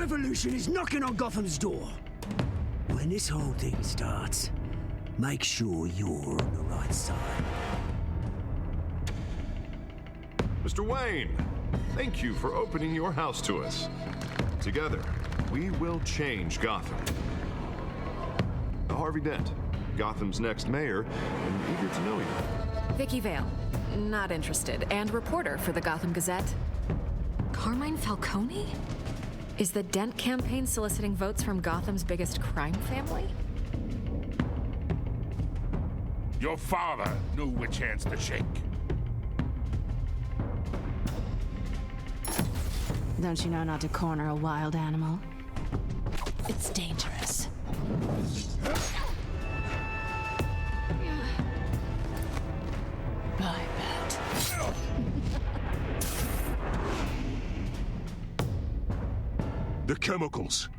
revolution is knocking on Gotham's door. When this whole thing starts, make sure you're on the right side. Mr. Wayne, thank you for opening your house to us. Together, we will change Gotham. Harvey Dent, Gotham's next mayor, and eager to know you. Vicky Vale, not interested, and reporter for the Gotham Gazette. Carmine Falcone? Is the Dent campaign soliciting votes from Gotham's biggest crime family? Your father knew which hands to shake. Don't you know not to corner a wild animal? It's dangerous. I bet. The chemicals.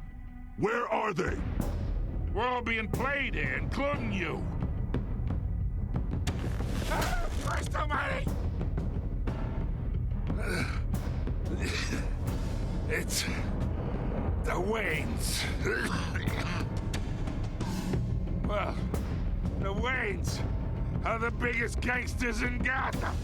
Where are they? We're all being played here, including you. Christ almighty! It's the Waynes. Well, the Waynes are the biggest gangsters in Gotham.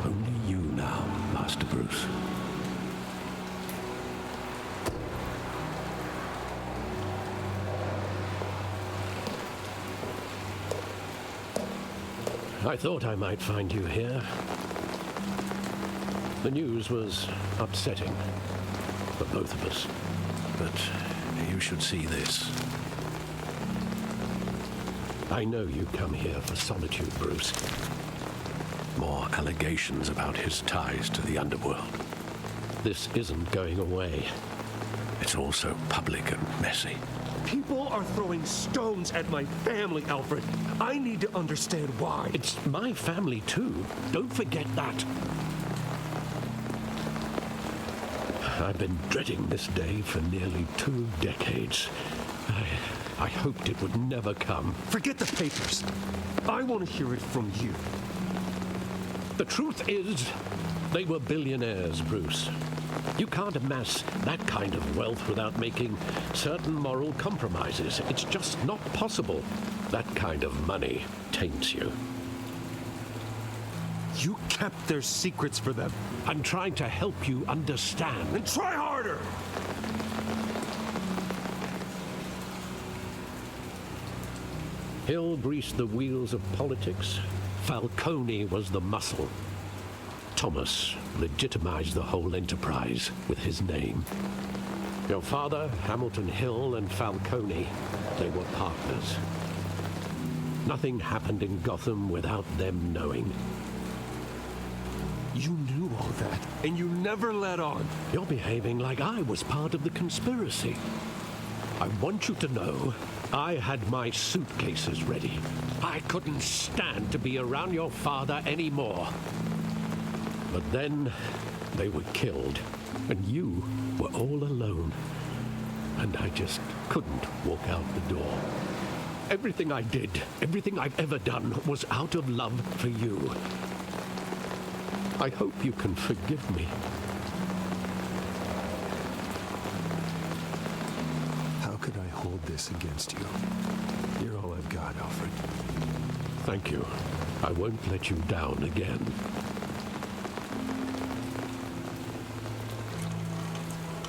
Only you now, Master Bruce. I thought I might find you here. The news was upsetting for both of us. But you should see this. I know you come here for solitude, Bruce. More allegations about his ties to the underworld. This isn't going away. It's also public and messy. People are throwing stones at my family, Alfred. I need to understand why. It's my family, too. Don't forget that. I've been dreading this day for nearly 2 decades. I hoped it would never come. Forget the papers. I want to hear it from you. The truth is, they were billionaires, Bruce. You can't amass that kind of wealth without making certain moral compromises. It's just not possible. That kind of money taints you. You kept their secrets for them. I'm trying to help you understand. And try harder! Hill greased the wheels of politics. Falcone was the muscle. Thomas legitimized the whole enterprise with his name. Your father, Hamilton Hill, and Falcone, they were partners. Nothing happened in Gotham without them knowing. You knew all that, and you never let on. You're behaving like I was part of the conspiracy. I want you to know I had my suitcases ready. I couldn't stand to be around your father anymore. But then they were killed, and you were all alone. And I just couldn't walk out the door. Everything I did, everything I've ever done, was out of love for you. I hope you can forgive me. How could I hold this against you? You're all I've got, Alfred. Thank you. I won't let you down again.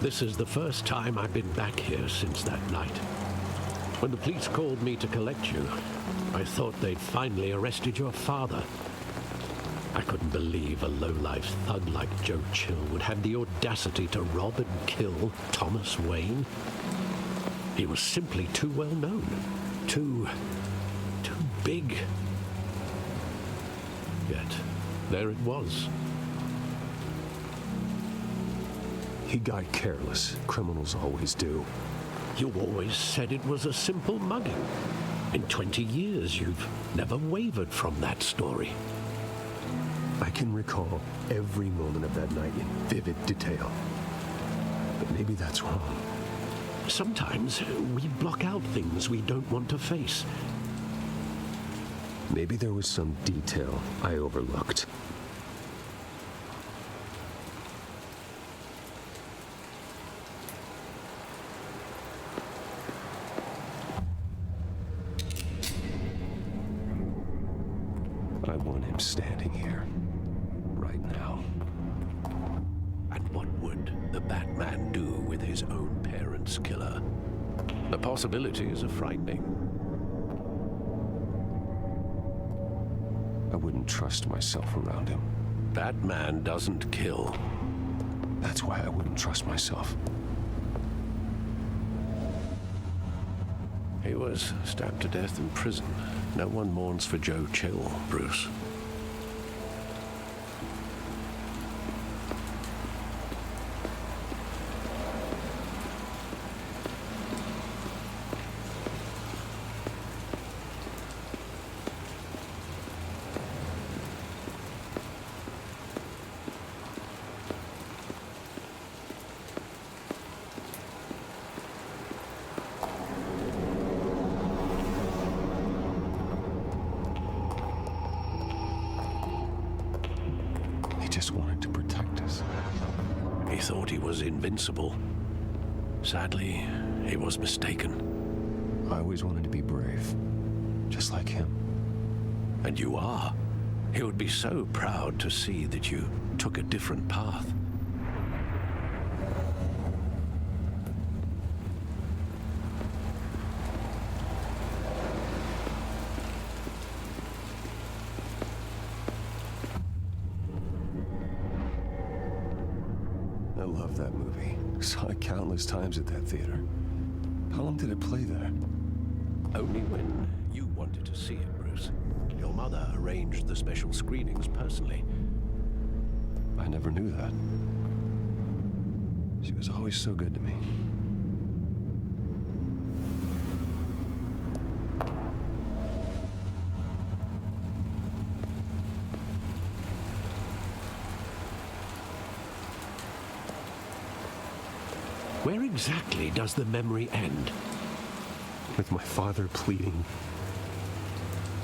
This is the first time I've been back here since that night. When the police called me to collect you, I thought they'd finally arrested your father. I couldn't believe a low-life thug like Joe Chill would have the audacity to rob and kill Thomas Wayne. He was simply too well known. Too big. Yet, there it was. He got careless. Criminals always do. You always said it was a simple mugging. In 20 years, you've never wavered from that story. I can recall every moment of that night in vivid detail. But maybe that's wrong. Sometimes we block out things we don't want to face. Maybe there was some detail I overlooked. I want him standing here, right now. And what would the Batman do with his own parents' killer? The possibilities are frightening. I wouldn't trust myself around him. Batman doesn't kill. That's why I wouldn't trust myself. He was stabbed to death in prison. No one mourns for Joe Chill, Bruce. He just wanted to protect us. He thought he was invincible. Sadly, he was mistaken. I always wanted to be brave, just like him. And you are. He would be so proud to see that you took a different path. I love that movie. Saw it countless times at that theater. How long did it play there? Only when you wanted to see it, Bruce. Your mother arranged the special screenings personally. I never knew that. She was always so good to me. Where exactly does the memory end? With my father pleading,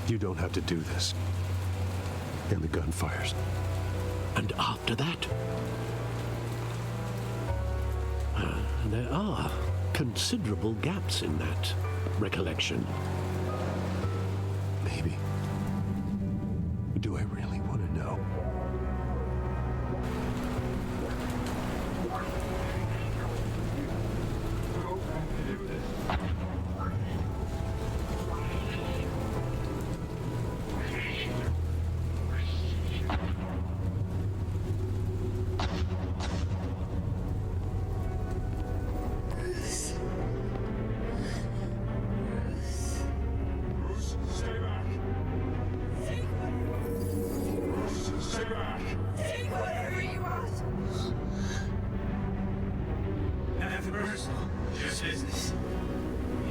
"You don't have to do this." And the gun fires. And after that? There are considerable gaps in that recollection. Maybe. Do I really want to know?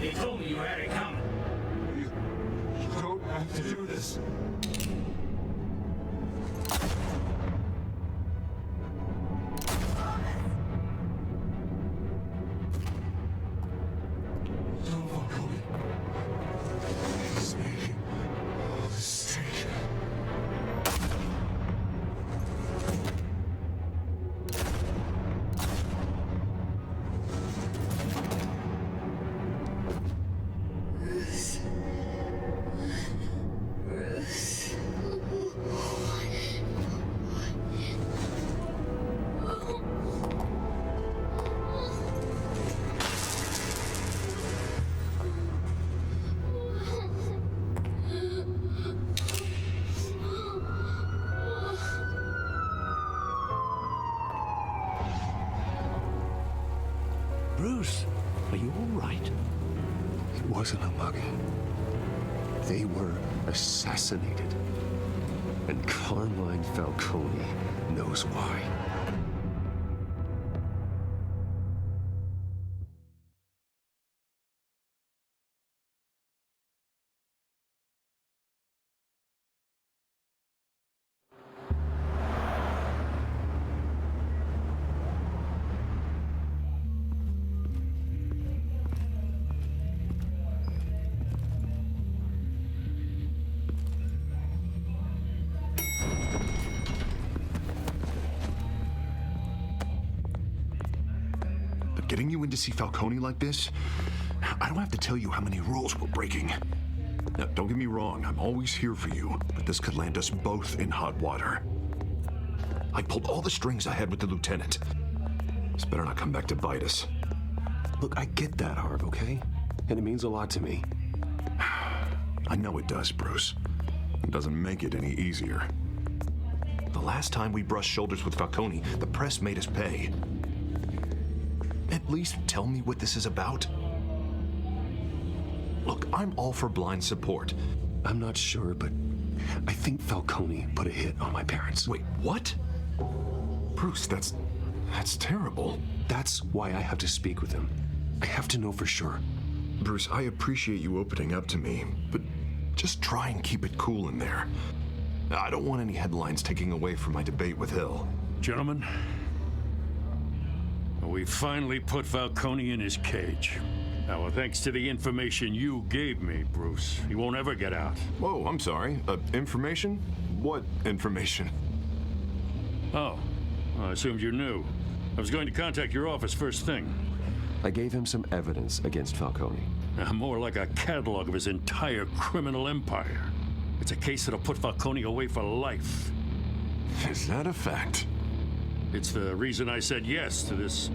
He told me you had it coming. You don't have to do this. Don't walk away. He's making a mistake. Bruce. Bruce, are you all right? It wasn't a mugging. They were assassinated. And Carmine Falcone knows why. Getting you in to see Falcone like this? I don't have to tell you how many rules we're breaking. Now, don't get me wrong, I'm always here for you, but this could land us both in hot water. I pulled all the strings I had with the lieutenant. This better not come back to bite us. Look, I get that, Harv, okay? And it means a lot to me. I know it does, Bruce. It doesn't make it any easier. The last time we brushed shoulders with Falcone, the press made us pay. At least tell me what this is about. Look, I'm all for blind support. I'm not sure, but I think Falcone put a hit on my parents. Wait, what? Bruce, that's terrible. That's why I have to speak with him. I have to know for sure. Bruce, I appreciate you opening up to me, but just try and keep it cool in there. I don't want any headlines taking away from my debate with Hill. Gentlemen, we finally put Falcone in his cage. Now, thanks to the information you gave me, Bruce, he won't ever get out. Whoa, I'm sorry. Information? What information? Oh, I assumed you knew. I was going to contact your office first thing. I gave him some evidence against Falcone. More like a catalog of his entire criminal empire. It's a case that'll put Falcone away for life. Is that a fact? It's the reason I said yes to this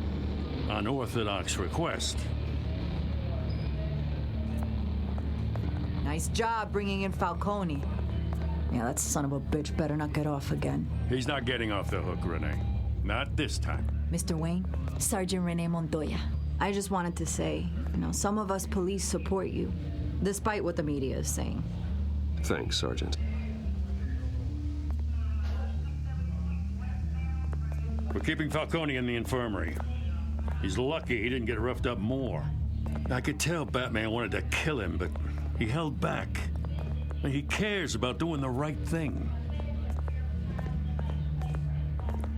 unorthodox request. Nice job bringing in Falcone. Yeah, that son of a bitch better not get off again. He's not getting off the hook, Renee. Not this time. Mr. Wayne, Sergeant Renee Montoya. I just wanted to say, some of us police support you, despite what the media is saying. Thanks, Sergeant. We're keeping Falcone in the infirmary. He's lucky he didn't get roughed up more. I could tell Batman wanted to kill him, but he held back. He cares about doing the right thing.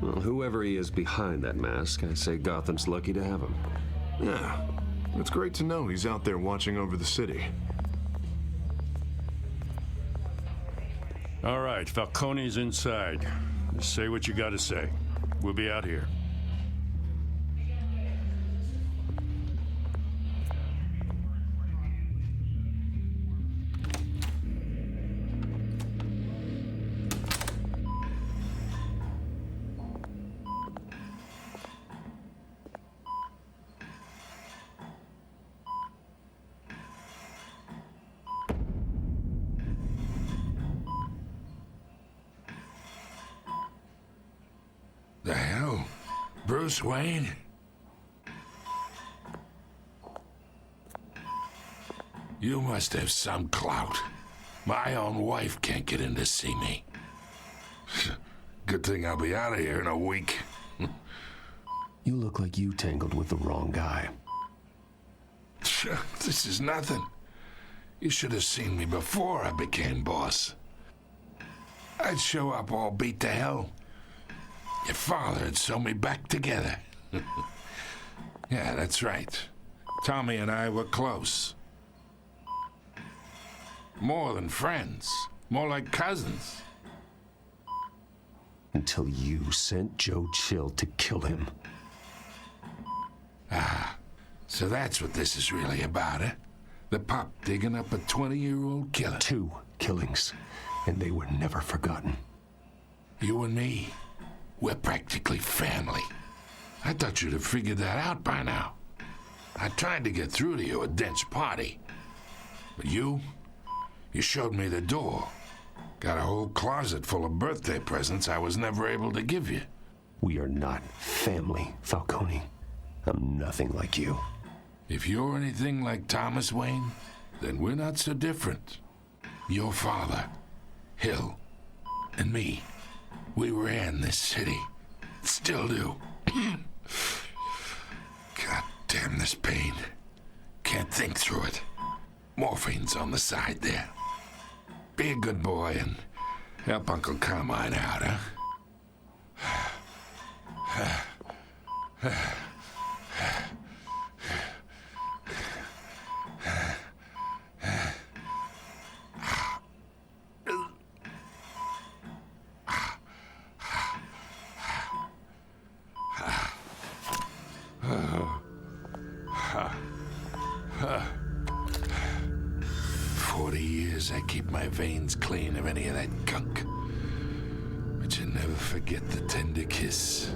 Well, whoever he is behind that mask, I say Gotham's lucky to have him. Yeah, it's great to know he's out there watching over the city. All right, Falcone's inside. Just say what you gotta say. We'll be out here. The hell? Bruce Wayne? You must have some clout. My own wife can't get in to see me. Good thing I'll be out of here in a week. You look like you tangled with the wrong guy. This is nothing. You should have seen me before I became boss. I'd show up all beat to hell. Your father had sewn me back together. Yeah, that's right. Tommy and I were close. More than friends. More like cousins. Until you sent Joe Chill to kill him. Ah, so that's what this is really about, eh? The pup digging up a 20-year-old killer. 2 killings, and they were never forgotten. You and me, we're practically family. I thought you'd have figured that out by now. I tried to get through to you at Dent's party. But you showed me the door. Got a whole closet full of birthday presents I was never able to give you. We are not family, Falcone. I'm nothing like you. If you're anything like Thomas Wayne, then we're not so different. Your father, Hill, and me, we ran this city. Still do. God damn this pain. Can't think through it. Morphine's on the side there. Be a good boy and help Uncle Carmine out, huh? I keep my veins clean of any of that gunk. But you never forget the tender kiss.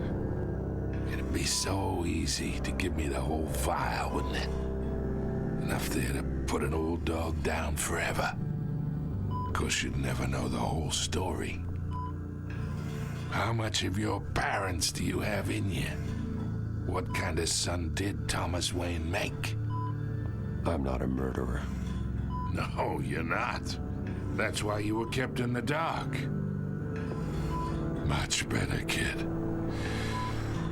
It'd be so easy to give me the whole vial, wouldn't it? Enough there to put an old dog down forever. Of course, you'd never know the whole story. How much of your parents do you have in you? What kind of son did Thomas Wayne make? I'm not a murderer. No, you're not. That's why you were kept in the dark. Much better, kid.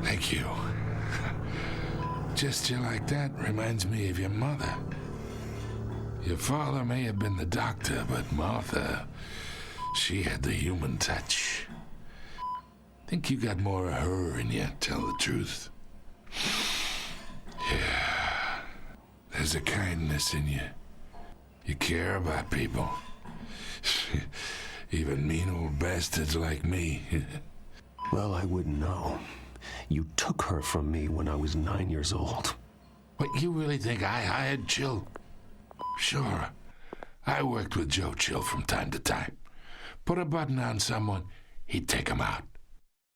Thank you. Gesture like that reminds me of your mother. Your father may have been the doctor, but Martha, she had the human touch. Think you got more of her in you, tell the truth. Yeah. There's a kindness in you. You care about people. Even mean old bastards like me. Well, I wouldn't know. You took her from me when I was 9 years old. What, you really think I hired Chill? Sure. I worked with Joe Chill from time to time. Put a button on someone, he'd take him out.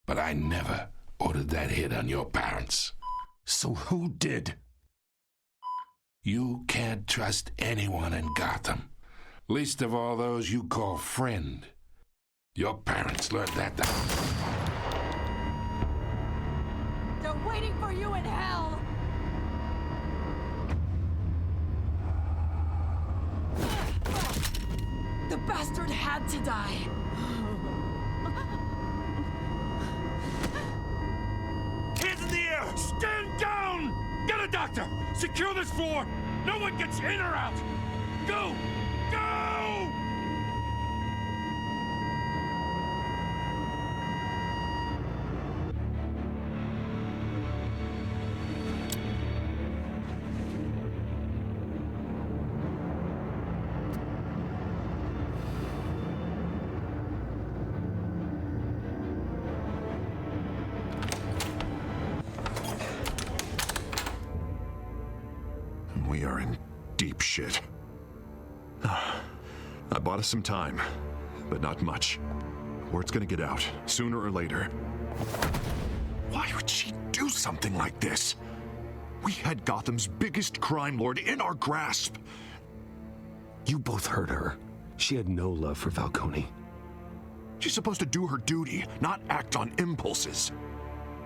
But I never ordered that hit on your parents. So who did? You can't trust anyone in Gotham. Least of all those you call friend. Your parents learned that. They're waiting for you in hell! The bastard had to die. Hands in the air! Stand down! Get a doctor! Secure this floor! No one gets in or out! Go! Go! We are in deep shit. I bought us some time, but not much. Word's gonna get out, sooner or later. Why would she do something like this? We had Gotham's biggest crime lord in our grasp. You both hurt her. She had no love for Falcone. She's supposed to do her duty, not act on impulses.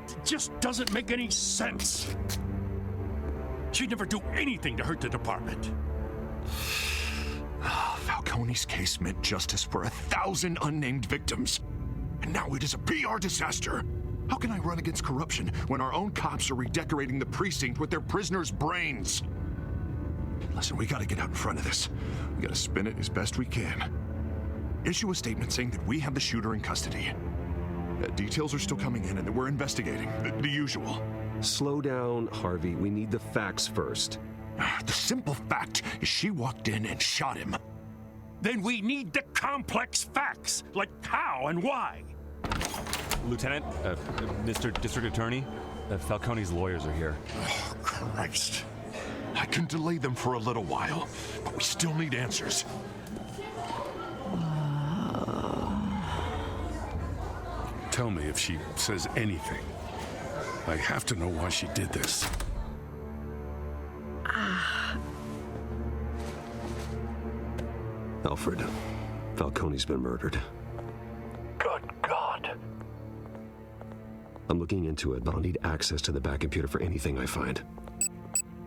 It just doesn't make any sense. She'd never do anything to hurt the department. Falcone's case meant justice for 1,000 unnamed victims. And now it is a PR disaster. How can I run against corruption when our own cops are redecorating the precinct with their prisoners' brains? Listen, we gotta get out in front of this. We gotta spin it as best we can. Issue a statement saying that we have the shooter in custody. Details are still coming in and that we're investigating. The usual. Slow down, Harvey. We need the facts first. The simple fact is she walked in and shot him. Then we need the complex facts, like how and why. Lieutenant, Mr. District Attorney, Falcone's lawyers are here. Oh, Christ. I can delay them for a little while, but we still need answers. Tell me if she says anything. I have to know why she did this. Alfred, Falcone's been murdered. Good God. I'm looking into it, but I'll need access to the back computer for anything I find.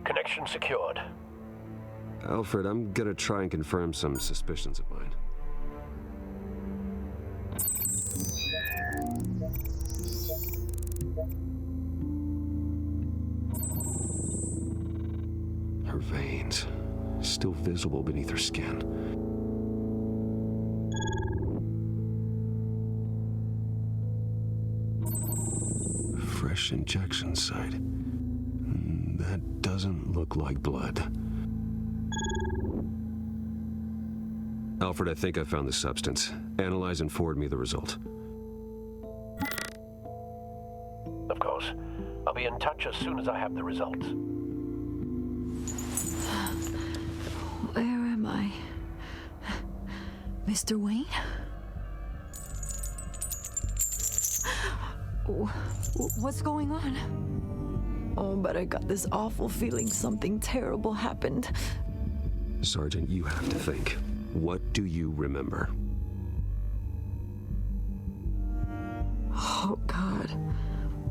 Connection secured. Alfred, I'm gonna try and confirm some suspicions of mine. Her veins, still visible beneath her skin. Fresh injection site. That doesn't look like blood. Alfred, I think I found the substance. Analyze and forward me the result. Of course. I'll be in touch as soon as I have the results. Where am I? Mr. Wayne? What's going on? Oh, but I got this awful feeling something terrible happened. Sergeant, you have to think. What do you remember? Oh, God.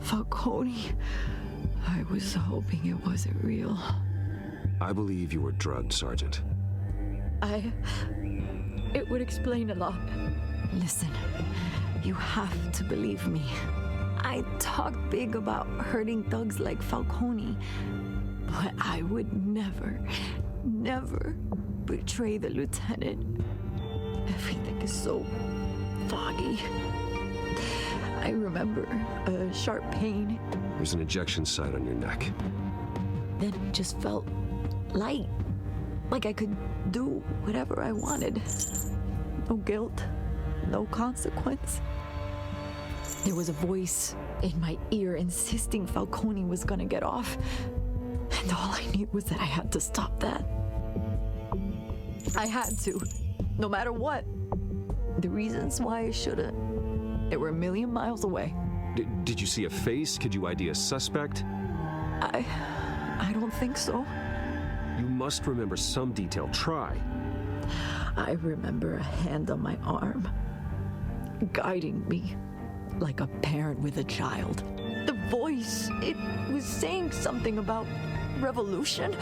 Falcone. I was hoping it wasn't real. I believe you were drugged, Sergeant. It would explain a lot. Listen, you have to believe me. I talk big about hurting thugs like Falcone, but I would never betray the lieutenant. Everything is so foggy. I remember a sharp pain. There's an injection site on your neck. Then it just felt light, like I could do whatever I wanted. No guilt, no consequence. There was a voice in my ear insisting Falcone was gonna get off. And all I knew was that I had to stop that. I had to, no matter what. The reasons why I shouldn't, they were a million miles away. Did you see a face? Could you ID a suspect? I don't think so. You must remember some detail. Try. I remember a hand on my arm, guiding me like a parent with a child. The voice, it was saying something about revolution.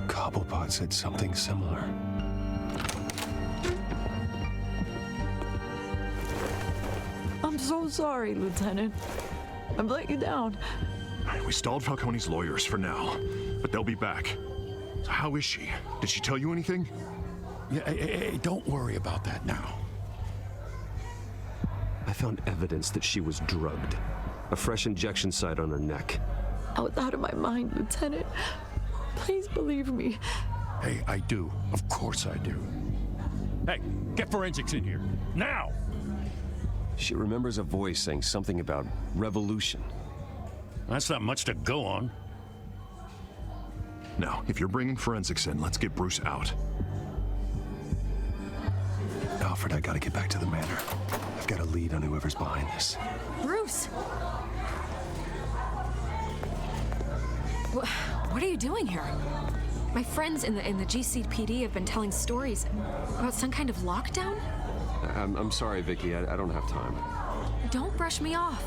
Cobblepot said something similar. I'm so sorry, Lieutenant. I've let you down. We stalled Falcone's lawyers for now, but they'll be back. So how is she? Did she tell you anything? Yeah, hey, don't worry about that now. I found evidence that she was drugged. A fresh injection site on her neck. I was out of my mind, Lieutenant. Please believe me. Hey, I do. Of course I do. Hey, get forensics in here. Now! She remembers a voice saying something about revolution. That's not much to go on. Now, if you're bringing forensics in, let's get Bruce out. Alfred, I gotta get back to the manor. I've got a lead on whoever's behind this. Bruce! What are you doing here? My friends in the GCPD have been telling stories about some kind of lockdown? I'm sorry, Vicky. I don't have time. Don't brush me off.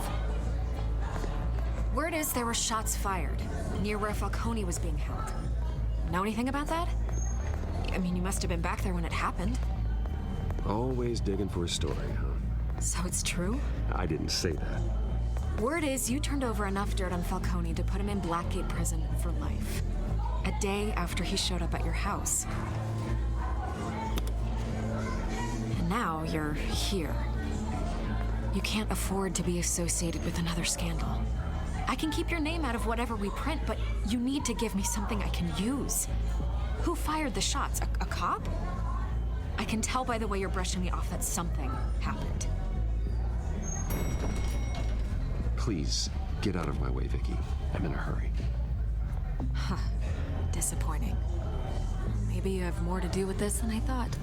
Word is there were shots fired near where Falcone was being held. Know anything about that? I mean, you must have been back there when it happened. Always digging for a story, huh? So it's true? I didn't say that. Word is you turned over enough dirt on Falcone to put him in Blackgate Prison for life. A day after he showed up at your house. And now you're here. You can't afford to be associated with another scandal. I can keep your name out of whatever we print, but you need to give me something I can use. Who fired the shots? A cop? I can tell by the way you're brushing me off that something happened. Please, get out of my way, Vicky. I'm in a hurry. Huh. Disappointing. Maybe you have more to do with this than I thought.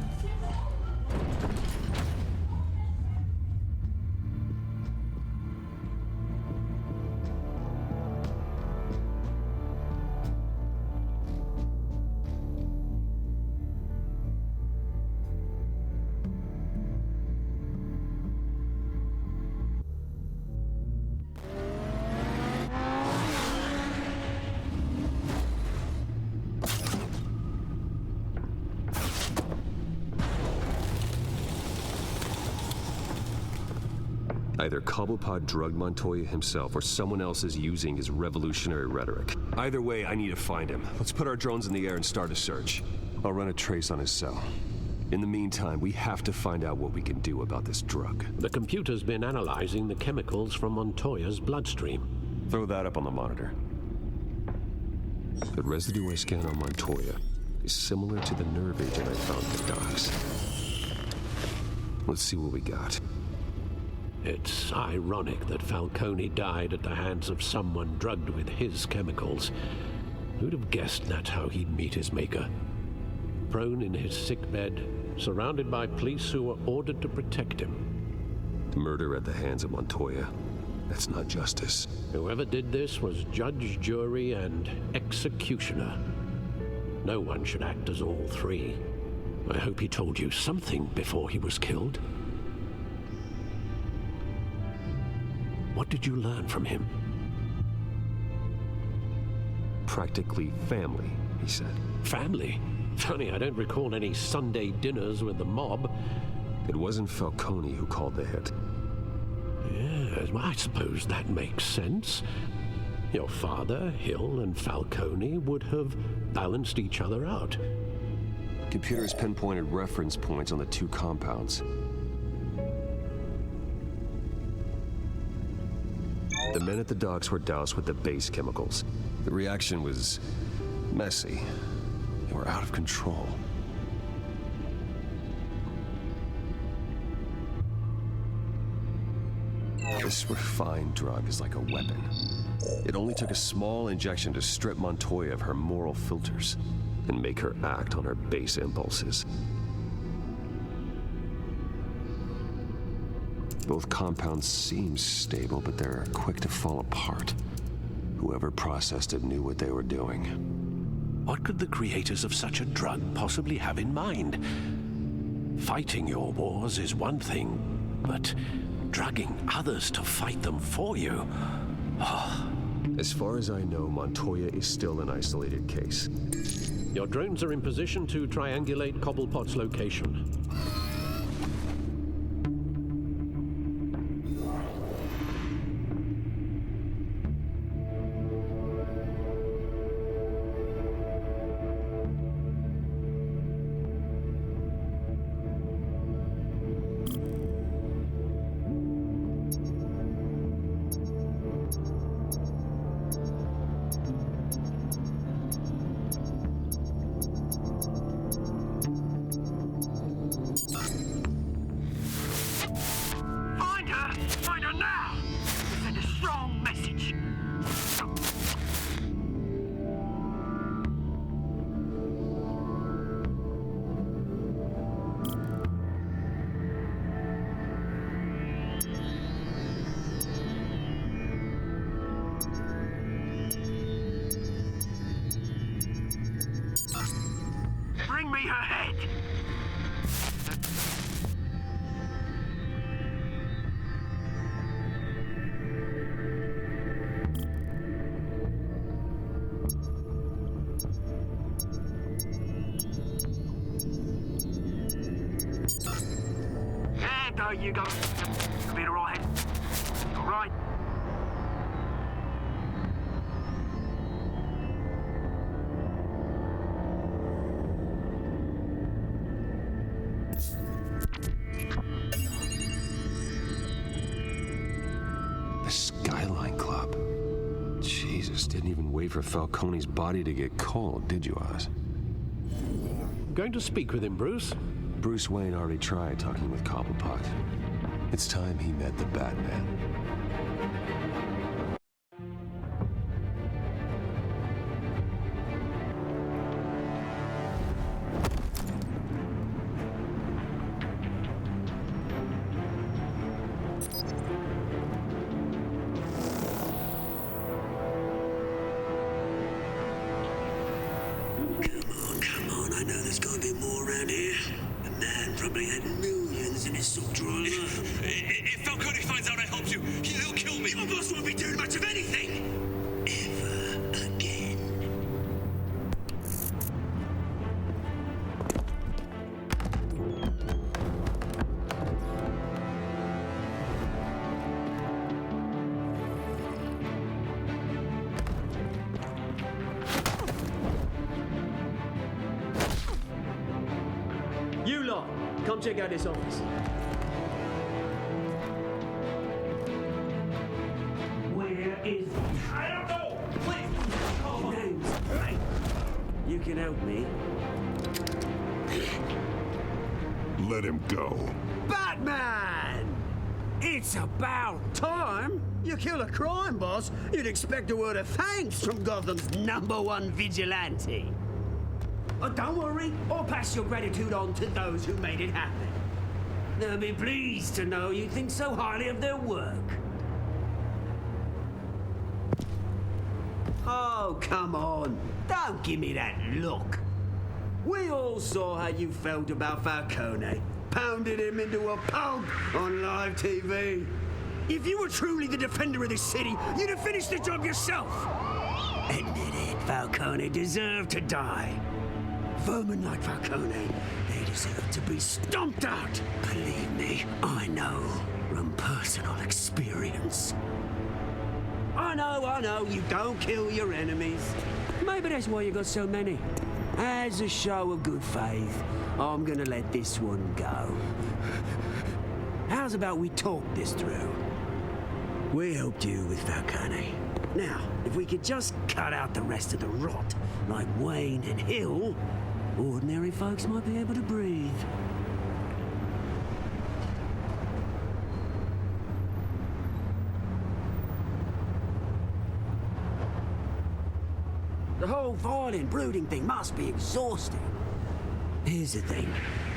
Either Cobblepot drugged Montoya himself, or someone else is using his revolutionary rhetoric. Either way, I need to find him. Let's put our drones in the air and start a search. I'll run a trace on his cell. In the meantime, we have to find out what we can do about this drug. The computer's been analyzing the chemicals from Montoya's bloodstream. Throw that up on the monitor. The residue I scan on Montoya is similar to the nerve agent I found in the docks. Let's see what we got. It's ironic that Falcone died at the hands of someone drugged with his chemicals. Who'd have guessed that's how he'd meet his maker? Prone in his sickbed, surrounded by police who were ordered to protect him. Murder at the hands of Montoya. That's not justice. Whoever did this was judge, jury, and executioner. No one should act as all three. I hope he told you something before he was killed. What did you learn from him? Practically family, he said. Family? Funny, I don't recall any Sunday dinners with the mob. It wasn't Falcone who called the hit. Yes, well, I suppose that makes sense. Your father, Hill, and Falcone would have balanced each other out. Computers pinpointed reference points on the two compounds. The men at the docks were doused with the base chemicals. The reaction was messy. They were out of control. This refined drug is like a weapon. It only took a small injection to strip Montoya of her moral filters and make her act on her base impulses. Both compounds seem stable, but they're quick to fall apart. Whoever processed it knew what they were doing. What could the creators of such a drug possibly have in mind? Fighting your wars is one thing, but drugging others to fight them for you? Oh. As far as I know, Montoya is still an isolated case. Your drones are in position to triangulate Cobblepot's location. Find her now! Send a strong message. Bring me her head! There you go. You'll be all right. All right. The Skyline Club. Jesus, didn't even wait for Falcone's body to get cold, did you, Oz? Going to speak with him, Bruce? Bruce Wayne already tried talking with Cobblepot. It's time he met the Batman. Come on, I know there's gotta be more around here. The man probably had millions in his sock drawer. If Falcone finds out I helped you, he'll kill me. Your boss won't be doing much of anything. Ever again. Come check out this office. Where is he? I don't know! Please! Call my names. Right. You can help me. Let him go. Batman! It's about time! You kill a crime boss, you'd expect a word of thanks from Gotham's #1 vigilante. Oh, don't worry, I'll pass your gratitude on to those who made it happen. They'll be pleased to know you think so highly of their work. Oh, come on. Don't give me that look. We all saw how you felt about Falcone. Pounded him into a pulp on live TV. If you were truly the defender of this city, you'd have finished the job yourself. Admit it, Falcone deserved to die. Vermin like Falcone, they deserve to be stomped out. Believe me, I know from personal experience. I know, you don't kill your enemies. Maybe that's why you got so many. As a show of good faith, I'm gonna let this one go. How's about we talk this through? We helped you with Falcone. Now, if we could just cut out the rest of the rot, like Wayne and Hill, ordinary folks might be able to breathe. The whole violent, brooding thing must be exhausting. Here's the thing.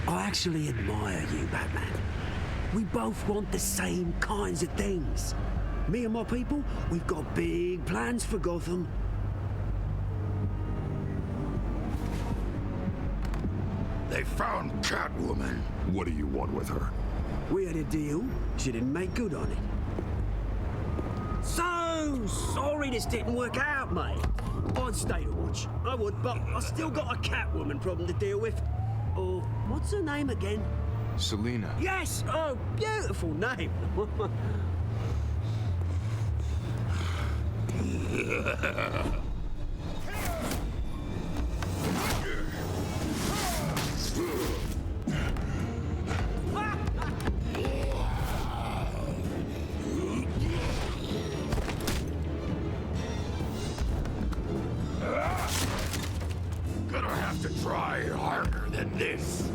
I actually admire you, Batman. We both want the same kinds of things. Me and my people, we've got big plans for Gotham. They found Catwoman. What do you want with her? We had a deal. She didn't make good on it. So sorry this didn't work out, mate. I'd stay to watch. I would, but I still got a Catwoman problem to deal with. Oh, what's her name again? Selina. Yes! Oh, beautiful name. Gonna have to try harder than this.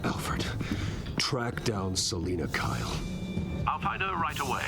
Alfred, track down Selina Kyle. I'll find her right away.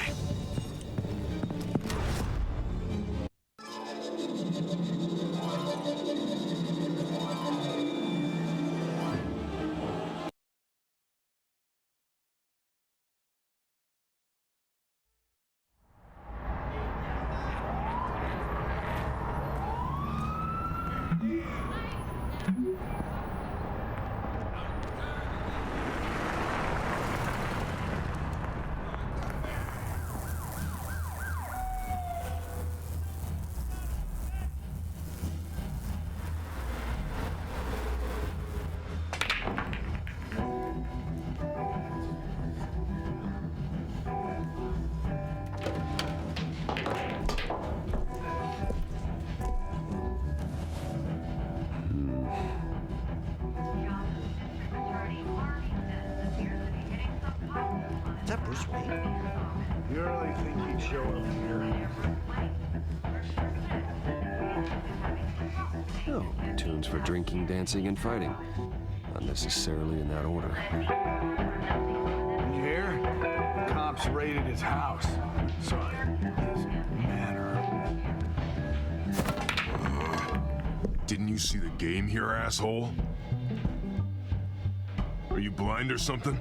Is that Bruce Wayne? You really think he'd show up here? Oh, tunes for drinking, dancing, and fighting. Not necessarily in that order. You hear? The cops raided his house. Sorry, his manor. Didn't you see the game here, asshole? Are you blind or something?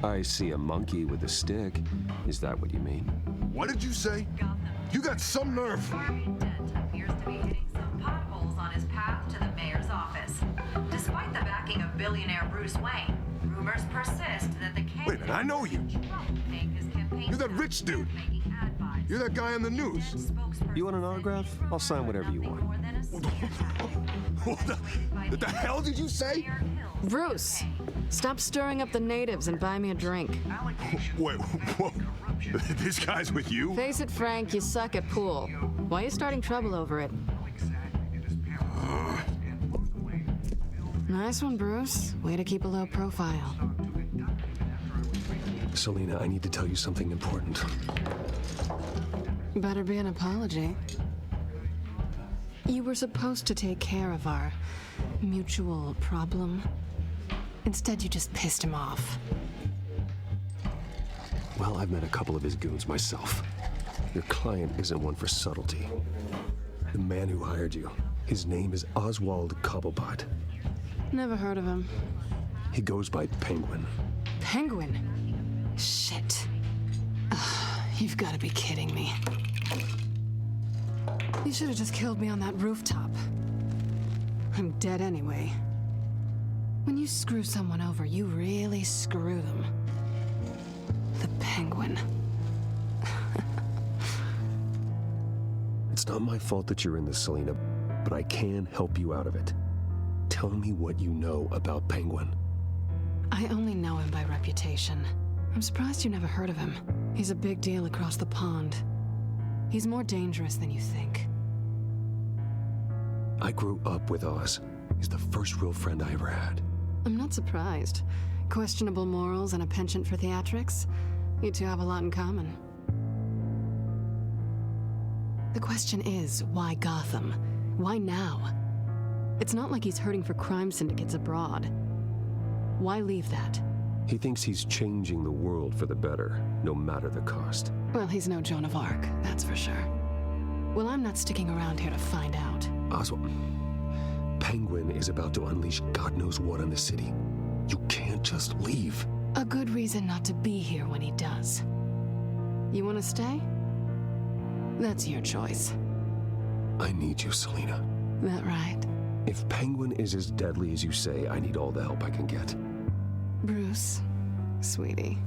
I see a monkey with a stick. Is that what you mean? What did you say? You got some nerve. Dent appears to be hitting some potholes on his path to the mayor's office. Despite the backing of billionaire Bruce Wayne, rumors persist that the candidate Wait a minute, I know you. Trump is You're that rich dude. You're that guy on the news. You want an autograph? I'll sign whatever you want. What the hell did you say? Bruce, stop stirring up the natives and buy me a drink. Wait, whoa. This guy's with you? Face it, Frank, you suck at pool. Why are you starting trouble over it? Nice one, Bruce. Way to keep a low profile. Selina, I need to tell you something important. Better be an apology. You were supposed to take care of our mutual problem. Instead, you just pissed him off. Well, I've met a couple of his goons myself. Your client isn't one for subtlety. The man who hired you, his name is Oswald Cobblepot. Never heard of him. He goes by Penguin. Penguin? Shit. Ugh, you've got to be kidding me. You should have just killed me on that rooftop. I'm dead anyway. When you screw someone over, you really screw them. The Penguin. It's not my fault that you're in this, Selina, but I can help you out of it. Tell me what you know about Penguin. I only know him by reputation. I'm surprised you never heard of him. He's a big deal across the pond. He's more dangerous than you think. I grew up with Oz. He's the first real friend I ever had. I'm not surprised. Questionable morals and a penchant for theatrics. You two have a lot in common. The question is, why Gotham? Why now? It's not like he's hurting for crime syndicates abroad. Why leave that? He thinks he's changing the world for the better, no matter the cost. Well, he's no Joan of Arc, that's for sure. Well, I'm not sticking around here to find out. Oswald, Penguin is about to unleash God knows what on the city. You can't just leave. A good reason not to be here when he does. You want to stay? That's your choice. I need you, Selina. That right? If Penguin is as deadly as you say, I need all the help I can get. Bruce, sweetie,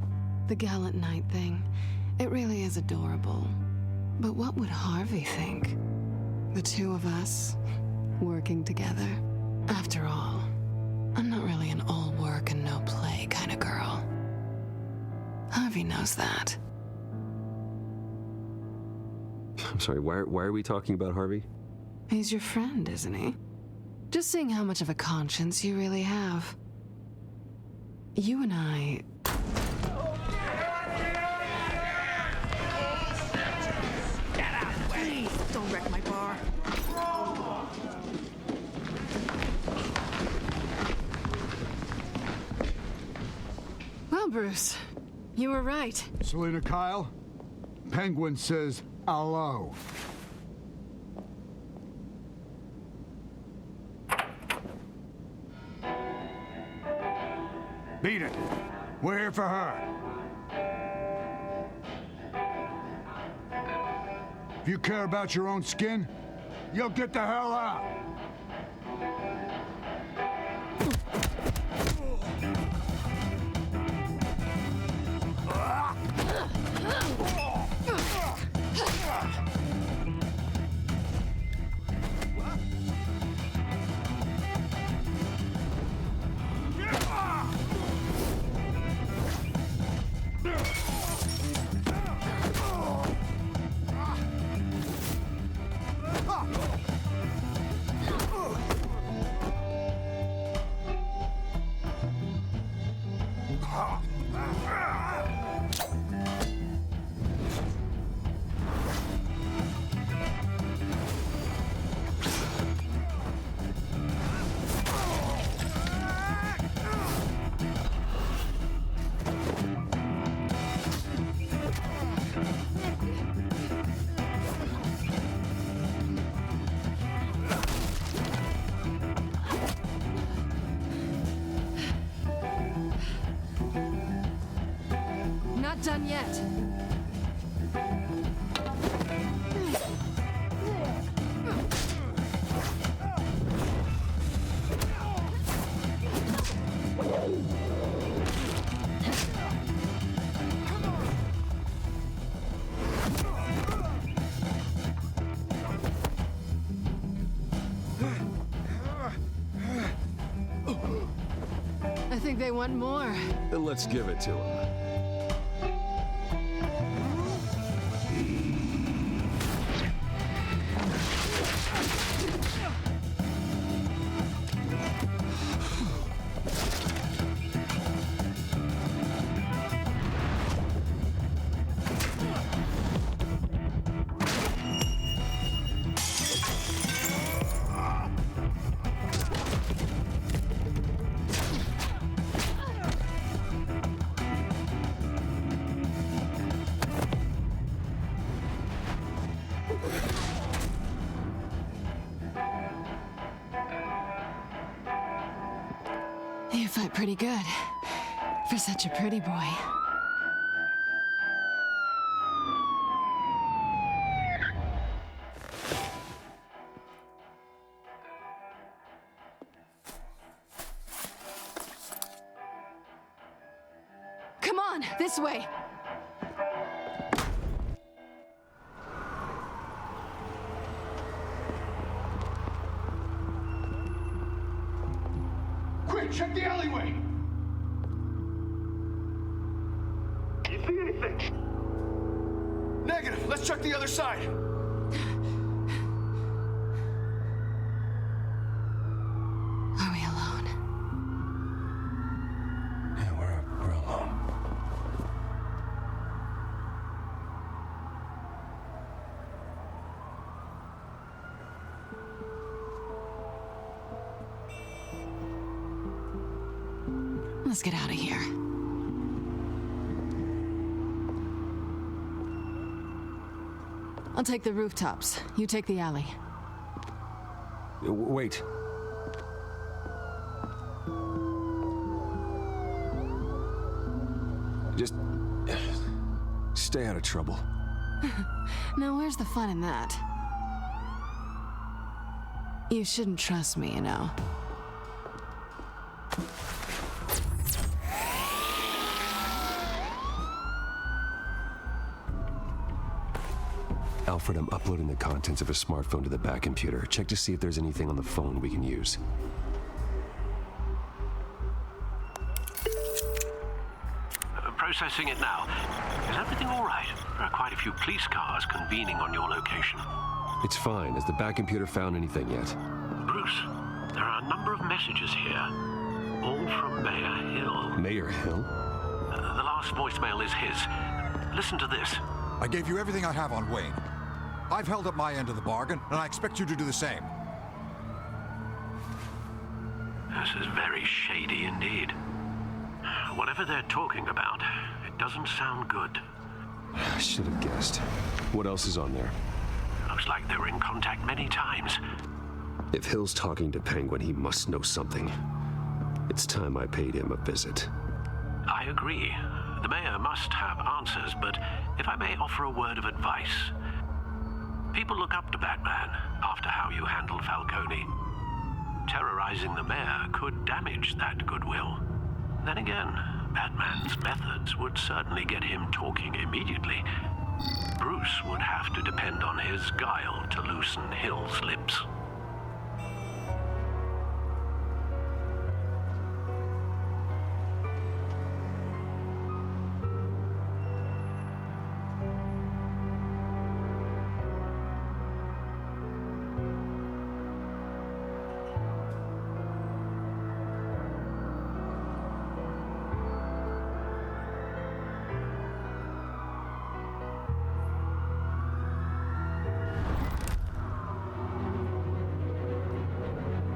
the gallant knight thing, it really is adorable. But what would Harvey think? The two of us, working together. After all, I'm not really an all work and no play kind of girl. Harvey knows that. I'm sorry, why are we talking about Harvey? He's your friend, isn't he? Just seeing how much of a conscience you really have. You and I... Get out of the way! Don't wreck my bar. Well, Bruce, you were right. Selina Kyle, Penguin says hello. Beat it. We're here for her. If you care about your own skin, you'll get the hell out. Not done yet. think they want more. Then let's give it to them. You fight pretty good for such a pretty boy. Come on, this way. Quick, check the alleyway! You see anything? Negative. Let's check the other side. Are we alone? Yeah, we're alone. Let's get out of here. I'll take the rooftops. You take the alley. Wait. Just stay out of trouble. Now, where's the fun in that? You shouldn't trust me, you know. Alfred, I'm uploading the contents of a smartphone to the back computer. Check to see if there's anything on the phone we can use. Processing it now. Is everything all right? There are quite a few police cars convening on your location. It's fine. Has the back computer found anything yet? Bruce, there are a number of messages here. All from Mayor Hill. Mayor Hill? The last voicemail is his. Listen to this. I gave you everything I have on Wayne. I've held up my end of the bargain, and I expect you to do the same. This is very shady indeed. Whatever they're talking about, it doesn't sound good. I should have guessed. What else is on there? Looks like they were in contact many times. If Hill's talking to Penguin, he must know something. It's time I paid him a visit. I agree. The mayor must have answers, but if I may offer a word of advice. People look up to Batman after how you handled Falcone. Terrorizing the mayor could damage that goodwill. Then again, Batman's methods would certainly get him talking immediately. Bruce would have to depend on his guile to loosen Hill's lips.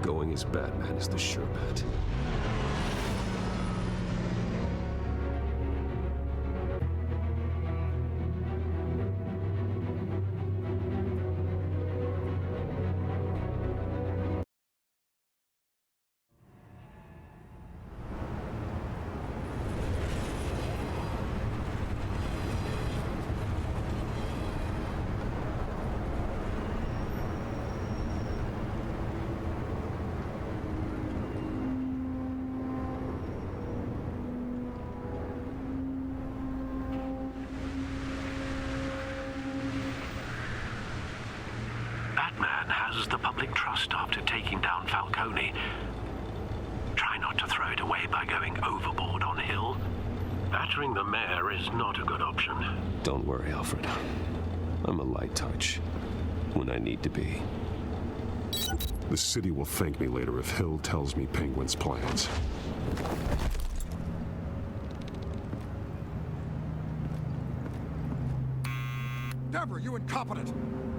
Going as Batman is the sure bet. Batman has the public trust after taking down Falcone. Try not to throw it away. away by going overboard on Hill. Battering the mayor is not a good option. Don't worry, Alfred. I'm a light touch when I need to be. The city will thank me later if Hill tells me Penguin's plans. Deborah, you incompetent!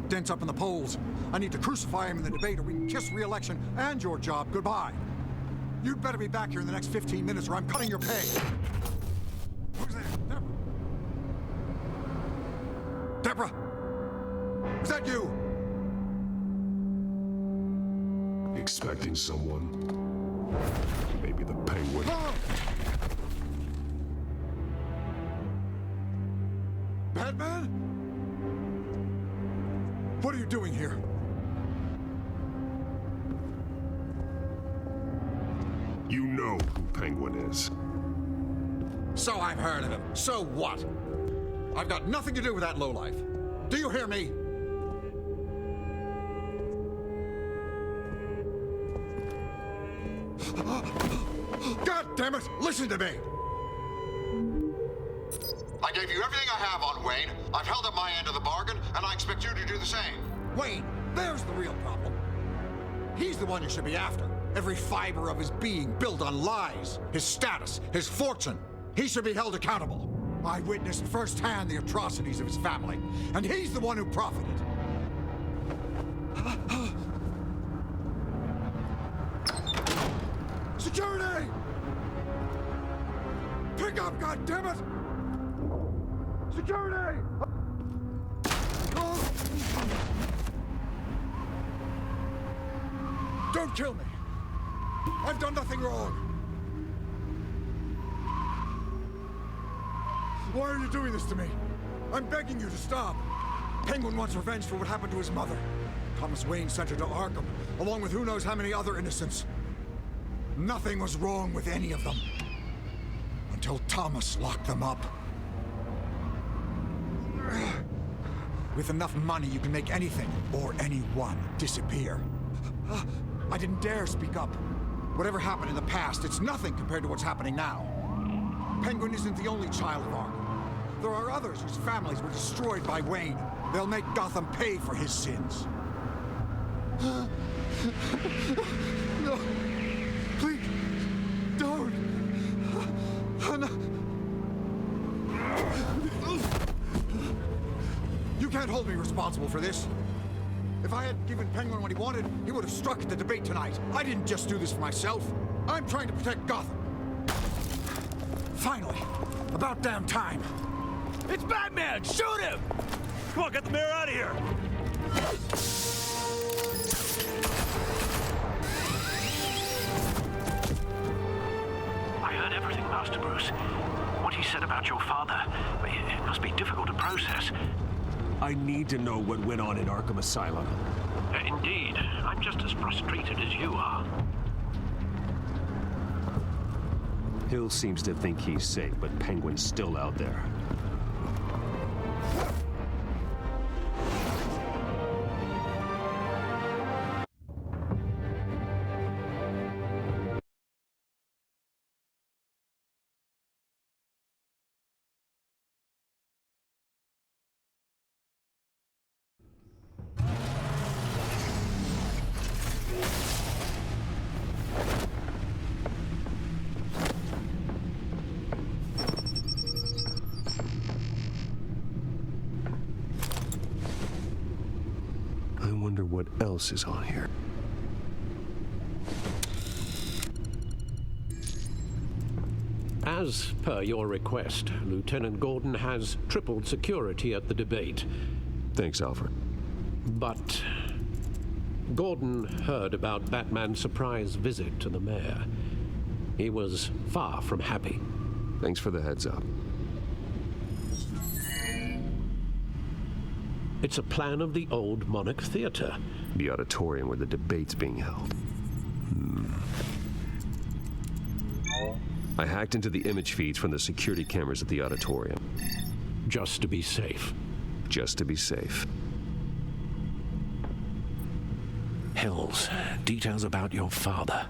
Dent's up in the polls. I need to crucify him in the debate or we can kiss re-election and your job goodbye. You'd better be back here in the next 15 minutes or I'm cutting your pay. Who's there? Deborah? Deborah? Was that you? Expecting someone? Maybe the Penguin. Ah! Batman? What are you doing here? You know who Penguin is. So I've heard of him. So what? I've got nothing to do with that lowlife. Do you hear me? God damn it! Listen to me! I gave you everything I have on Wayne. I've held up my end of the bargain, and I expect you to do the same. Wayne, there's the real problem. He's the one you should be after. Every fiber of his being built on lies. His status, his fortune. He should be held accountable. I witnessed firsthand the atrocities of his family, and he's the one who profited. Security! Pick up, goddammit! Security! Don't kill me! I've done nothing wrong! Why are you doing this to me? I'm begging you to stop! Penguin wants revenge for what happened to his mother. Thomas Wayne sent her to Arkham, along with who knows how many other innocents. Nothing was wrong with any of them. Until Thomas locked them up. With enough money, you can make anything, or anyone, disappear. I didn't dare speak up. Whatever happened in the past, it's nothing compared to what's happening now. Penguin isn't the only child of Arkham. There are others whose families were destroyed by Wayne. They'll make Gotham pay for his sins. No. Please, don't. No. You can't hold me responsible for this. If I had given Penguin what he wanted, he would have struck at the debate tonight. I didn't just do this for myself. I'm trying to protect Gotham. Finally, about damn time. It's Batman! Shoot him! Come on, get the mayor out of here! I heard everything, Master Bruce. What he said about your father, it must be difficult to process. I need to know what went on in Arkham Asylum. Indeed. I'm just as frustrated as you are. Hill seems to think he's safe, but Penguin's still out there. What else is on here? As per your request, Lieutenant Gordon has tripled security at the debate. Thanks, Alfred. But Gordon heard about Batman's surprise visit to the mayor. He was far from happy. Thanks for the heads up. It's a plan of the old Monarch Theater. The auditorium where the debate's being held. I hacked into the image feeds from the security cameras at the auditorium. Just to be safe. Just to be safe. Hills, details about your father.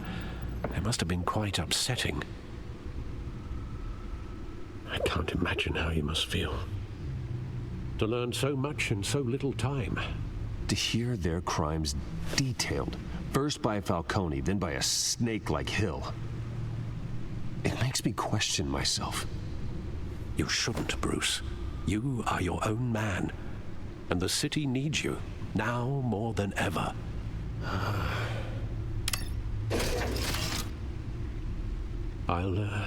They must have been quite upsetting. I can't imagine how you must feel. To learn so much in so little time. To hear their crimes detailed, first by Falcone, then by a snake like Hill. It makes me question myself. You shouldn't, Bruce. You are your own man. And the city needs you, now more than ever. I'll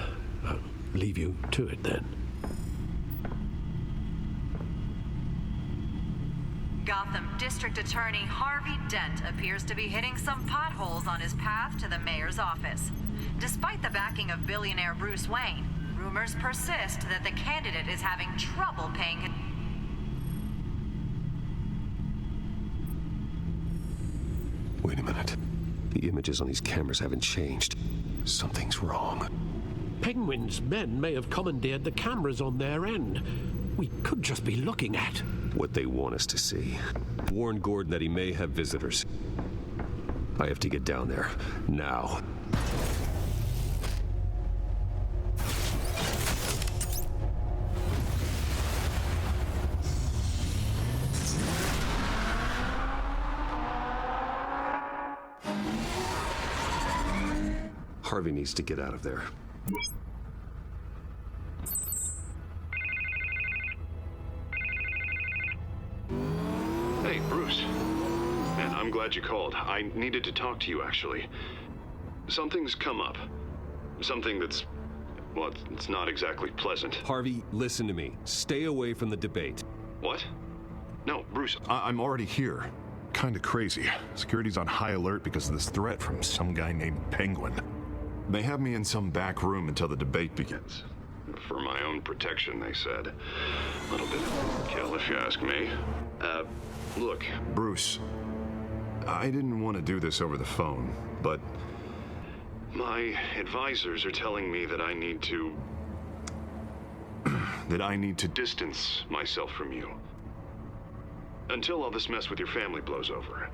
leave you to it then. Gotham District Attorney Harvey Dent appears to be hitting some potholes on his path to the mayor's office. Despite the backing of billionaire Bruce Wayne, rumors persist that the candidate is having trouble paying his... Wait a minute. The images on these cameras haven't changed. Something's wrong. Penguin's men may have commandeered the cameras on their end. We could just be looking at what they want us to see. Warn Gordon that he may have visitors. I have to get down there, now. Harvey needs to get out of there. Hey, Bruce. Man, I'm glad you called. I needed to talk to you, actually. Something's come up. Something that's... well, it's not exactly pleasant. Harvey, listen to me. Stay away from the debate. What? No, Bruce. I'm already here. Kinda crazy. Security's on high alert because of this threat from some guy named Penguin. They have me in some back room until the debate begins. For my own protection, they said. A little bit of kill, if you ask me. Look, Bruce, I didn't want to do this over the phone, but my advisors are telling me that I need to... distance myself from you. Until all this mess with your family blows over.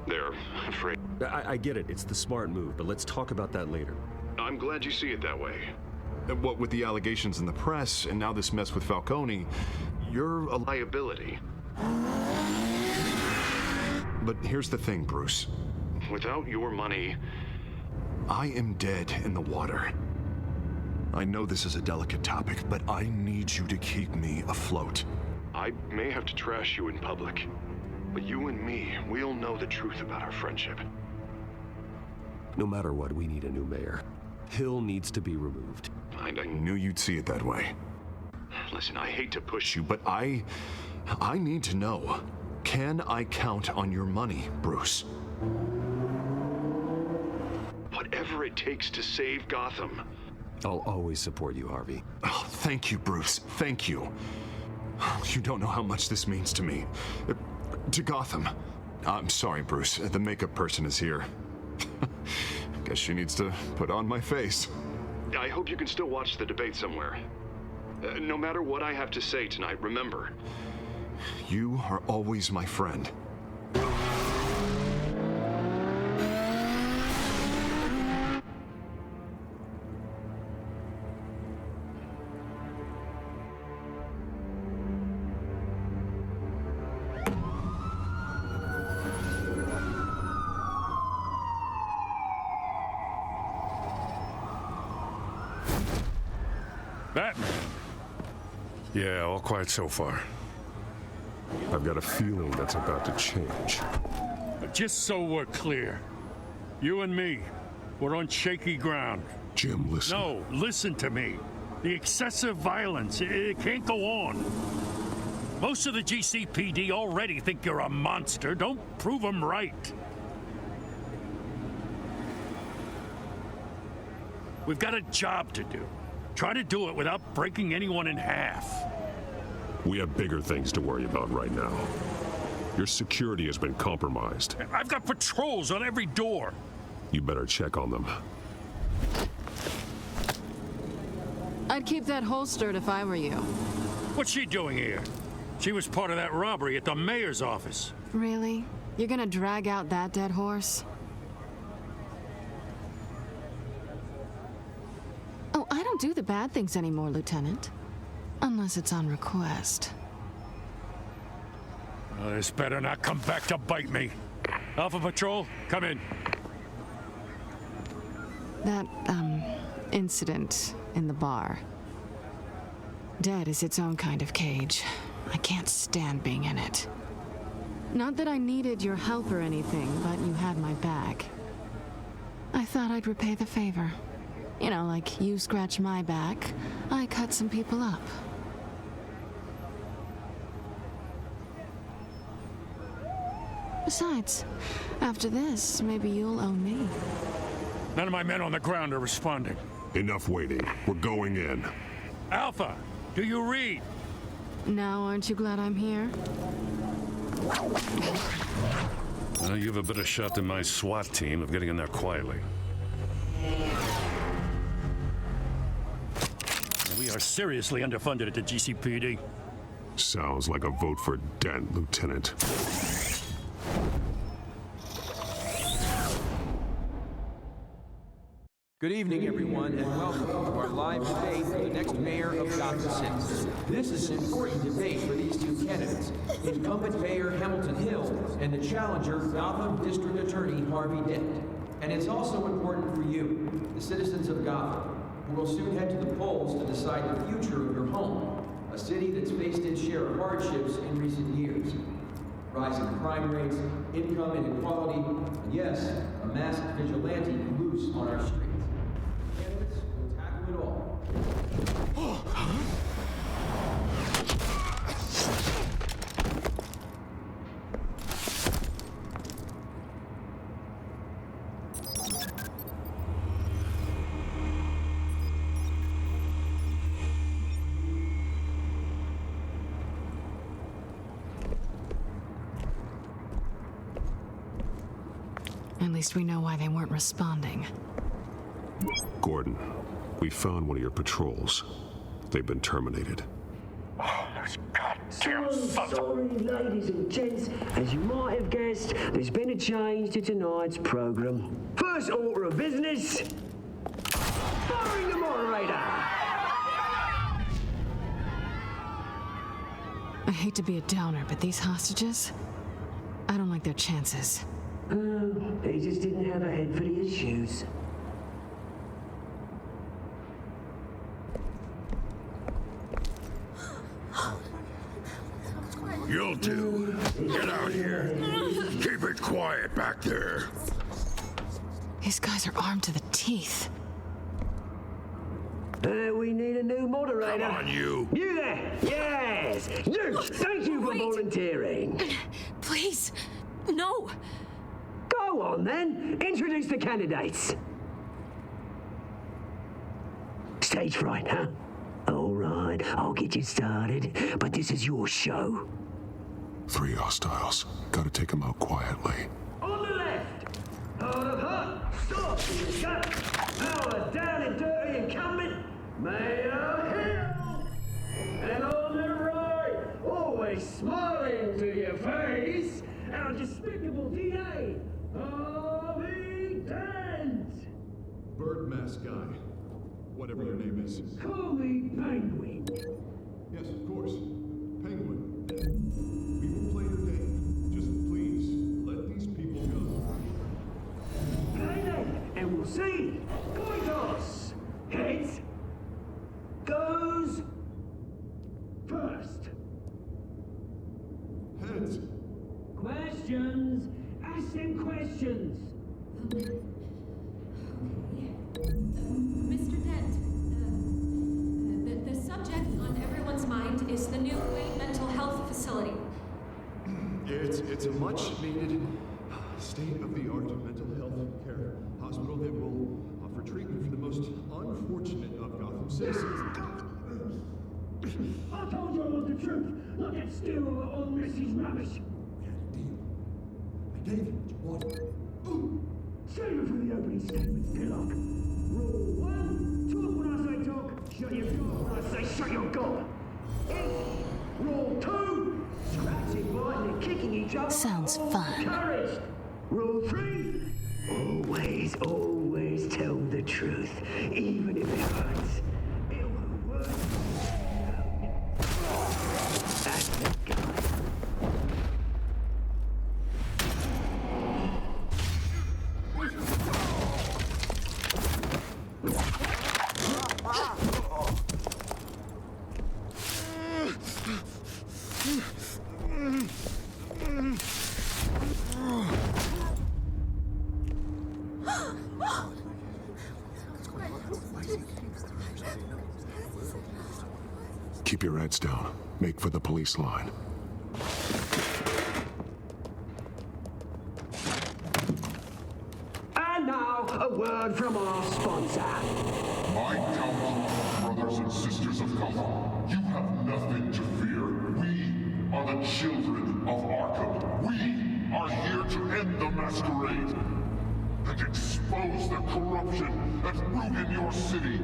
They're afraid. I get it. It's the smart move, but let's talk about that later. I'm glad you see it that way. What with the allegations in the press, and now this mess with Falcone, you're a liability. But here's the thing, Bruce. Without your money, I am dead in the water. I know this is a delicate topic, but I need you to keep me afloat. I may have to trash you in public, but you and me, we'll know the truth about our friendship. No matter what, we need a new mayor. Hill needs to be removed. I knew you'd see it that way. Listen, I hate to push you, but I need to know. Can I count on your money, Bruce? Whatever it takes to save Gotham. I'll always support you, Harvey. Oh, thank you, Bruce. Thank you. You don't know how much this means to me. To Gotham. I'm sorry, Bruce. The makeup person is here. Guess she needs to put on my face. I hope you can still watch the debate somewhere. No matter what I have to say tonight, remember, you are always my friend. Batman. Yeah, all quiet so far. I've got a feeling that's about to change. Just so we're clear, you and me, we're on shaky ground. Jim, listen. No, listen to me. The excessive violence, it can't go on. Most of the GCPD already think you're a monster. Don't prove them right. We've got a job to do. Try to do it without breaking anyone in half. We have bigger things to worry about right now. Your security has been compromised. I've got patrols on every door. You better check on them. I'd keep that holstered if I were you. What's she doing here? She was part of that robbery at the mayor's office. Really? You're gonna drag out that dead horse? do the bad things anymore, Lieutenant. Unless it's on request. This better not come back to bite me. Alpha Patrol, come in. That, incident in the bar. Dead is its own kind of cage. I can't stand being in it. Not that I needed your help or anything, but you had my back. I thought I'd repay the favor. You know, like you scratch my back, I cut some people up. Besides, after this, maybe you'll owe me. None of my men on the ground are responding. Enough waiting. We're going in. Alpha, do you read? Now, aren't you glad I'm here? Well, you have a better shot than my SWAT team of getting in there quietly. We are seriously underfunded at the GCPD. Sounds like a vote for Dent, Lieutenant. Good evening, everyone, and welcome to our live debate for the next mayor of Gotham City. This is an important debate for these two candidates, incumbent Mayor Hamilton Hill and the challenger, Gotham District Attorney Harvey Dent. And it's also important for you, the citizens of Gotham, who will soon head to the polls to decide the future of your home, a city that's faced its share of hardships in recent years. Rising crime rates, income inequality, and yes, a masked vigilante loose on our streets. Candidates will tackle it all. At least we know why they weren't responding. Gordon, we found one of your patrols. They've been terminated. Oh, those goddamn sorry, ladies and gents. As you might have guessed, there's been a change to tonight's program. First order of business, firing the moderator. I hate to be a downer, but these hostages, I don't like their chances. They just didn't have a head for the issues. You two, get out here. Keep it quiet back there. These guys are armed to the teeth. We need a new moderator. Come on, you. You there? Yes. You. Thank you for volunteering. Please, no. Go on, then. Introduce the candidates. Stage fright, huh? All right, I'll get you started, but this is your show. 3 hostiles. Gotta take them out quietly. On the left, hard of heart, stop in the gut, our down and dirty incumbent, Mayor Hill. And on the right, always smiling to your face, our despicable DA, Harvey Dent. Bird mask guy. Whatever your name is. Call me Penguin. Yes, of course. Penguin. We will play your game. Just please, let these people go. Play them, and we'll see. Coin toss. Heads goes first. Heads. Questions. Ask them questions. Mr. Dent, the subject on everyone's mind is the new Wayne mental health facility. It's a much-needed, state-of-the-art mental health care hospital that will offer treatment for the most unfortunate of Gotham citizens. I told you I want the truth, not that stew on Mrs. Rubbish. I gave you what you wanted. Save it for the opening statements, Pillock. Rule 1, talk when I say talk, shut your gob when I say shut your gob. Rule 2, scratching, biting and kicking each other. Sounds fun. Encouraged. Rule 3, always tell the truth, even if it hurts. Keep your heads down. Make for the police line. And now, a word from our sponsor. My council, brothers and sisters of Gotham, you have nothing to fear. We are the children of Arkham. We are here to end the masquerade and expose the corruption that's rooted in your city.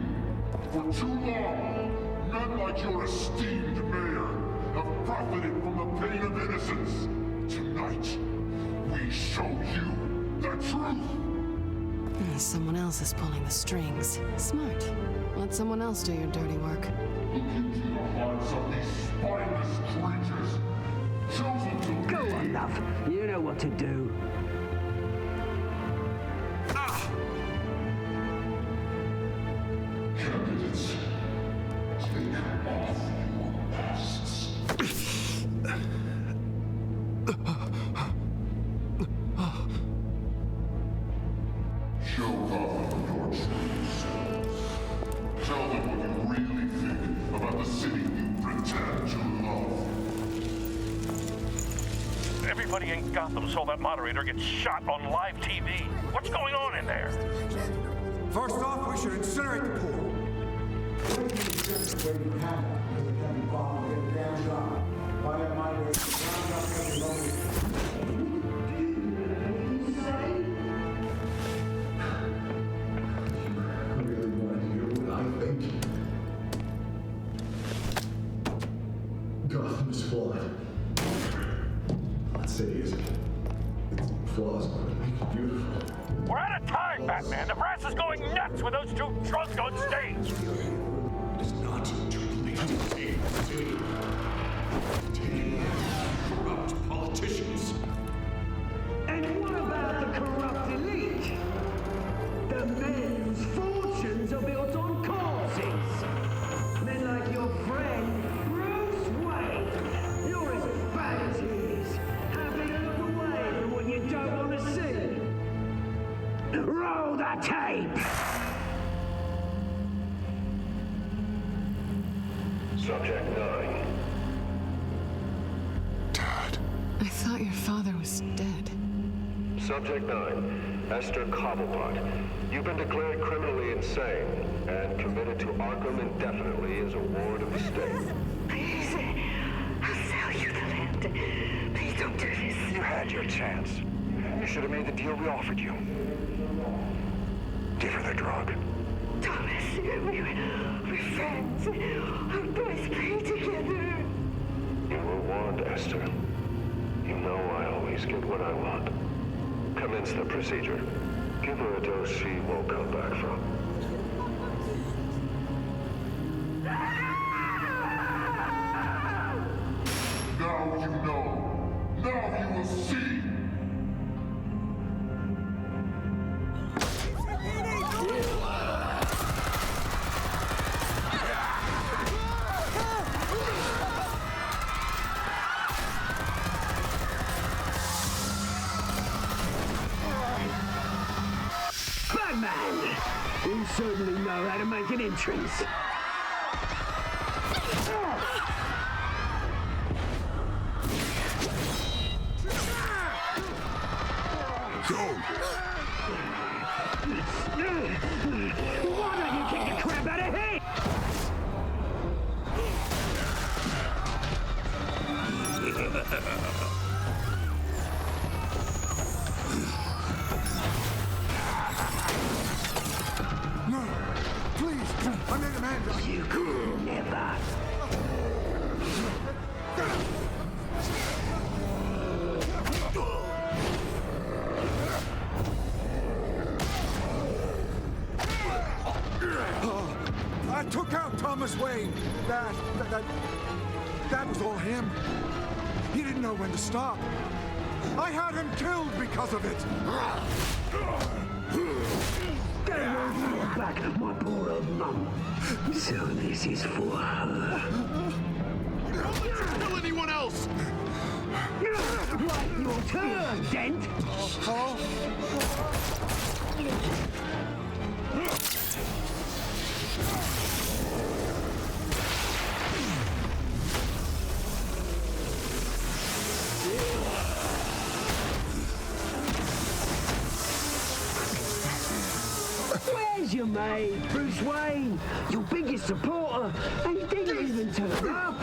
For too long, men like your esteemed mayor have profited from the pain of innocence. Tonight, we show you the truth. Someone else is pulling the strings. Smart. Let someone else do your dirty work. Look into the hearts of these spineless creatures. Chosen to Go on, love. You know what to do. Candidates, take off your masks. Show Gotham your true selves. Tell them what you really think about the city you pretend to love. Everybody in Gotham saw that moderator get shot on live TV. What's going on in there? First off, we should incinerate the pool. Gotham is flawed. That city isn't. Its flaws are what make it beautiful. We're out of time, Batman. The brass is going nuts with those two drunks on stage. It is not to police the city. Taking corrupt politicians. And what about the corrupt elite? The men whose fortunes are built on causes. Men like your friend, Bruce Wayne. You're as bad as he is. Happy to look away from what you don't want to see. Roll the tape! Subject 9. I thought your father was dead. Subject 9, Esther Cobblepot. You've been declared criminally insane and committed to Arkham indefinitely as a ward of the state. Please, I'll sell you the land. Please don't do this. You had your chance. You should have made the deal we offered you. Give her the drug. Thomas, we're friends. Our boys play together. You were warned, Esther. You know I always get what I want. Commence the procedure. Give her a dose she won't come back from. Now you know. Now you will see. Batman! You certainly know how to make an entrance. Why don't you kick the crap out of him? No, please, I'm in Amanda. You could never. I took out Thomas Wayne. That was all him. He didn't know when to stop. I had him killed because of it. Get away from your back, my poor old Mum. So this is for her. Don't kill anyone else! Right, your turn, Dent! Where's your mate, Bruce Wayne? Your biggest supporter, and he didn't even turn up.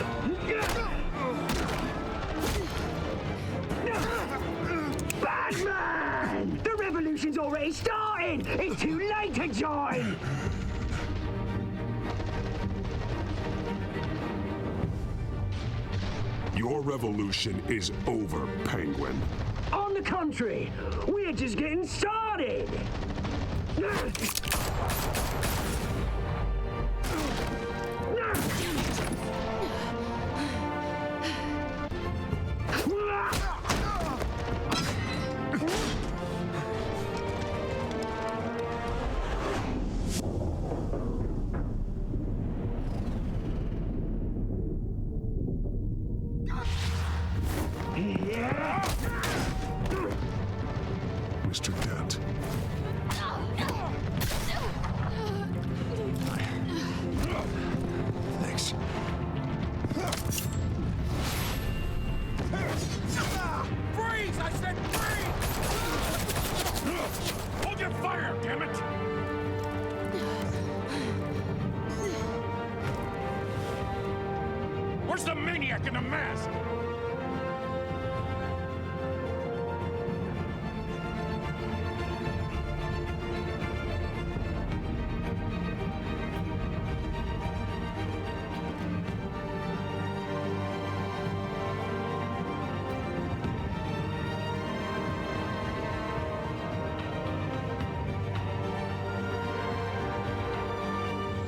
Batman! The revolution's already started! It's too late to join! Your revolution is over, Penguin. On the contrary, we're just getting started! Mr. Dent. Thanks. Freeze! I said freeze! Hold your fire, damn it! Where's the maniac in the mask?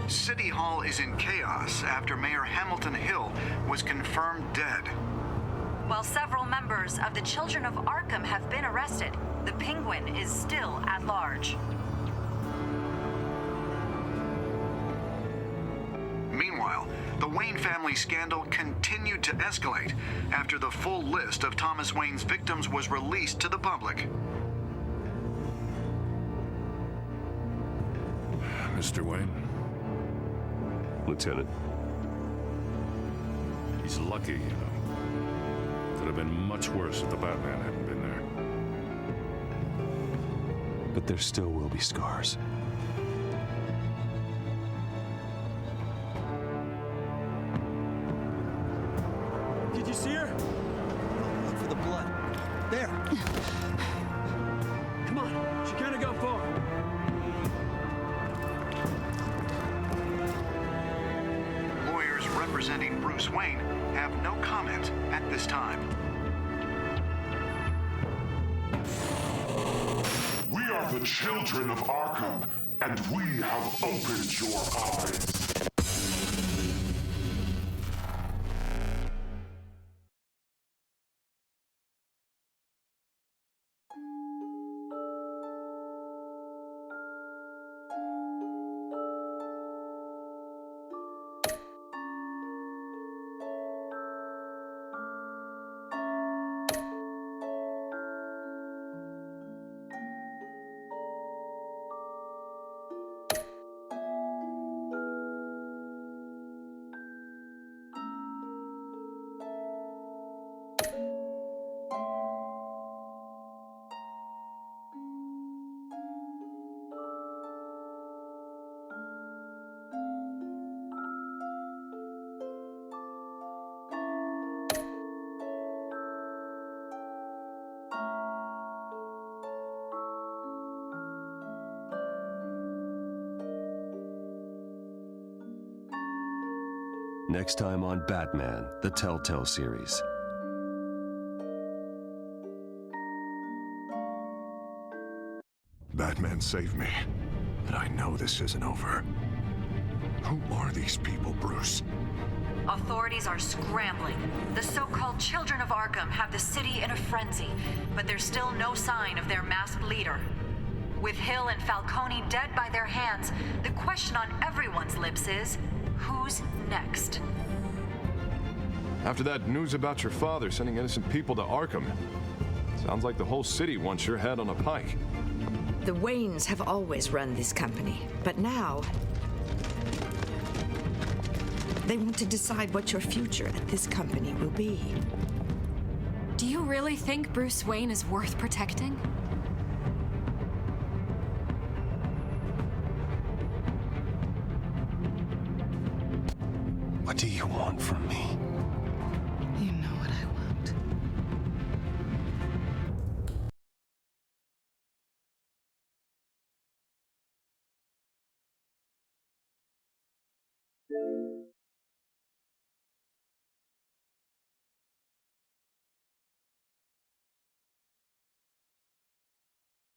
City Hall is in chaos after Mayor Hamilton Hill was confirmed dead. While several members of the Children of Arkham have been arrested, the Penguin is still at large. Meanwhile, the Wayne family scandal continued to escalate after the full list of Thomas Wayne's victims was released to the public. Mr. Wayne? Lieutenant. He's lucky, you know. Could have been much worse if the Batman hadn't been there. But there still will be scars. Did you see her? Look for the blood. There. Come on, she can't have gone far. Lawyers representing Bruce Wayne have no comment at this time. We are the children of Arkham, and we have opened your eyes. Next time on Batman, the Telltale series. Batman saved me, but I know this isn't over. Who are these people, Bruce? Authorities are scrambling. The so-called Children of Arkham have the city in a frenzy, but there's still no sign of their masked leader. With Hill and Falcone dead by their hands, the question on everyone's lips is, who's next? After that news about your father sending innocent people to Arkham, sounds like the whole city wants your head on a pike. The Waynes have always run this company, but now they want to decide what your future at this company will be. Do you really think Bruce Wayne is worth protecting? What do you want from me?